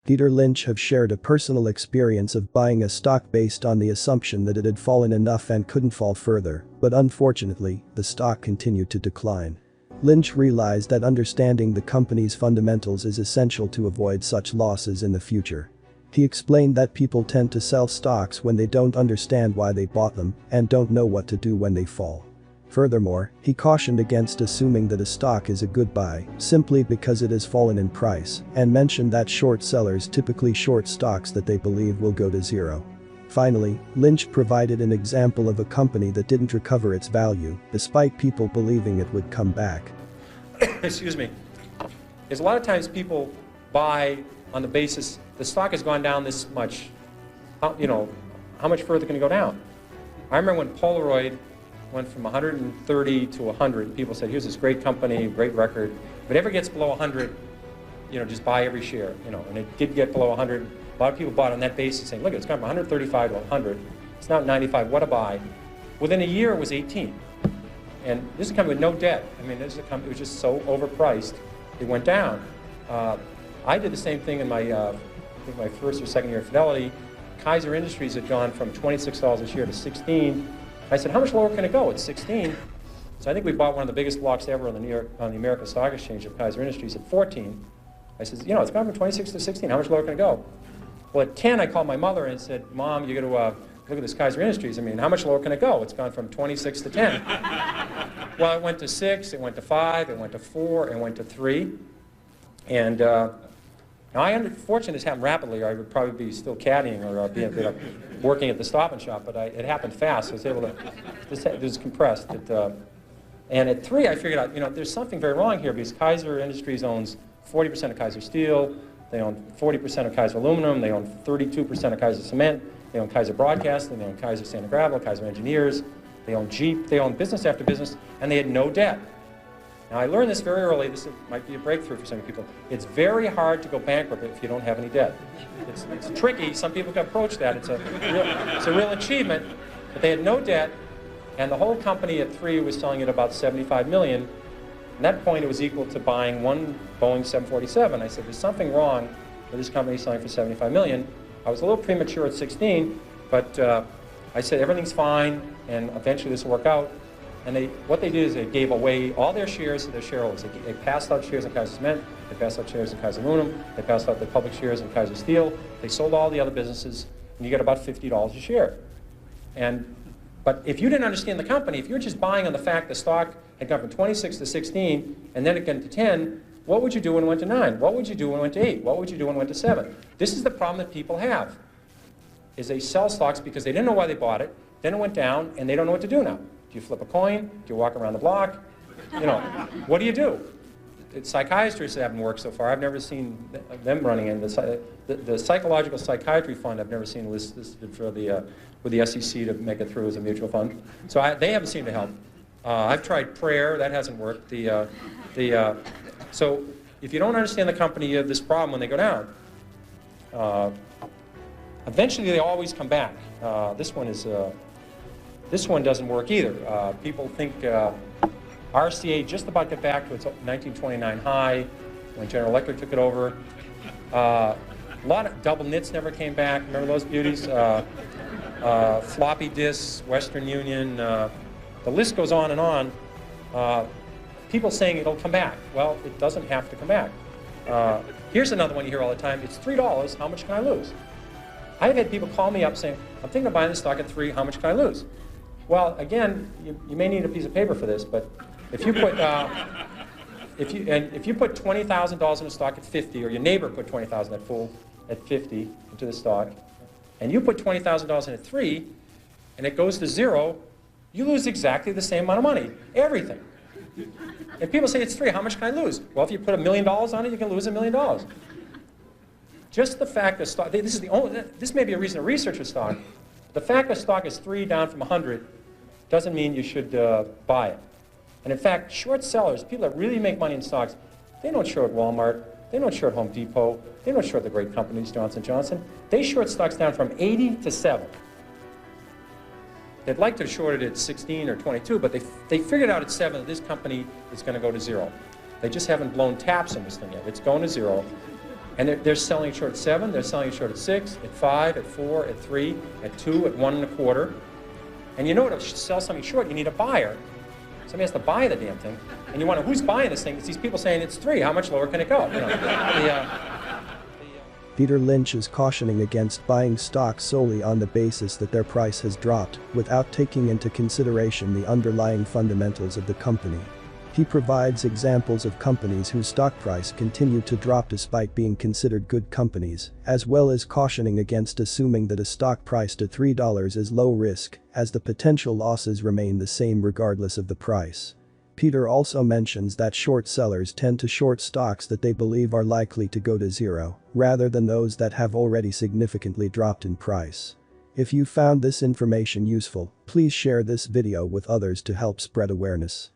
Peter Lynch have shared a personal experience of buying a stock based on the assumption that it had fallen enough and couldn't fall further, but unfortunately, the stock continued to decline. Lynch realized that understanding the company's fundamentals is essential to avoid such losses in the future. He explained that people tend to sell stocks when they don't understand why they bought them and don't know what to do when they fall. Furthermore, he cautioned against assuming that a stock is a good buy simply because it has fallen in price and mentioned that short sellers typically short stocks that they believe will go to zero. Finally, Lynch provided an example of a company that didn't recover its value despite people believing it would come back. Excuse me. There's a lot of times people buy on the basis the stock has gone down this much. How much further can it go down? I remember when Polaroid went from 130 to 100. People said, here's this great company, great record. If it ever gets below 100, just buy every share. And it did get below 100. A lot of people bought on that basis, saying, look, it's gone from 135 to 100. It's now 95. What a buy. Within a year, it was 18. And this is a company with no debt. I mean, this is a company that was just so overpriced, it went down. I did the same thing in my, I think my first or second year at Fidelity. Kaiser Industries had gone from $26 a share to 16. I said, how much lower can it go? It's 16. So I think we bought one of the biggest blocks ever on the American Stock Exchange of Kaiser Industries at 14. I said, it's gone from 26 to 16. How much lower can it go? Well, at 10, I called my mother and said, Mom, you got to look at this Kaiser Industries. I mean, how much lower can it go? It's gone from 26 to 10. Well, it went to 6, it went to 5, it went to 4, it went to 3. And now fortunately, this happened rapidly, or I would probably be still caddying or be working at the Stop and Shop, but it happened fast. So I was able to, it was compressed. And at 3, I figured out, there's something very wrong here because Kaiser Industries owns 40% of Kaiser Steel, they own 40% of Kaiser Aluminum, they own 32% of Kaiser Cement, they own Kaiser Broadcasting, they own Kaiser Sand and Gravel, Kaiser Engineers, they own Jeep, they own business after business, and they had no debt. Now, I learned this very early. This might be a breakthrough for some people. It's very hard to go bankrupt if you don't have any debt. It's tricky. Some people can approach that. It's a real achievement. But they had no debt, and the whole company at 3 was selling at about $75 million. At that point, it was equal to buying one Boeing 747. I said, there's something wrong with this company selling for $75 million. I was a little premature at 16, but I said, everything's fine, and eventually this will work out. And what they did is they gave away all their shares to their shareholders. They passed out shares in Kaiser Cement, they passed out shares in Kaiser Aluminum, they passed out the public shares in Kaiser Steel, they sold all the other businesses, and you get about $50 a share. But if you didn't understand the company, if you're just buying on the fact the stock had gone from 26 to 16, and then it got to 10, what would you do when it went to 9? What would you do when it went to 8? What would you do when it went to 7? This is the problem that people have, is they sell stocks because they didn't know why they bought it, then it went down, and they don't know what to do now. Do you flip a coin? Do you walk around the block? What do you do? Psychiatrists haven't worked so far. I've never seen them running in. The Psychological Psychiatry Fund, I've never seen listed for with the SEC to make it through as a mutual fund. So they haven't seemed to help. I've tried prayer. That hasn't worked. So if you don't understand the company, you have this problem when they go down. Eventually, they always come back. This one doesn't work either. People think RCA just about got back to its 1929 high when General Electric took it over. A lot of double knits never came back. Remember those beauties? Floppy disks, Western Union. The list goes on and on. People saying it'll come back. Well, it doesn't have to come back. Here's another one you hear all the time. It's $3. How much can I lose? I've had people call me up saying, I'm thinking of buying this stock at 3. How much can I lose? Well, again, you may need a piece of paper for this, but if you put if you put $20,000 in a stock at 50, or your neighbor put $20,000 at 50 into the stock, and you put $20,000 in at 3, and it goes to 0, you lose exactly the same amount of money, everything. And people say it's 3. How much can I lose? Well, if you put $1 million on it, you can lose $1 million. Just the fact that stock, this may be a reason to research a stock. The fact that stock is 3 down from 100 doesn't mean you should buy it. And in fact, short sellers, people that really make money in stocks, they don't short Walmart, they don't short Home Depot, they don't short the great companies, Johnson & Johnson. They short stocks down from 80 to 7. They'd like to short it at 16 or 22, but they figured out at 7 that this company is going to go to 0. They just haven't blown taps on this thing yet. It's going to 0. And they're selling short at 7, they're selling short at 6, at 5, at 4, at 3, at 2, at 1.25. And you know to sell something short, you need a buyer. Somebody has to buy the damn thing. And you wonder who's buying this thing? It's these people saying it's 3. How much lower can it go? You know, Peter Lynch is cautioning against buying stocks solely on the basis that their price has dropped, without taking into consideration the underlying fundamentals of the company. He provides examples of companies whose stock price continued to drop despite being considered good companies, as well as cautioning against assuming that a stock priced at $3 is low risk, as the potential losses remain the same regardless of the price. Peter also mentions that short sellers tend to short stocks that they believe are likely to go to zero, rather than those that have already significantly dropped in price. If you found this information useful, please share this video with others to help spread awareness.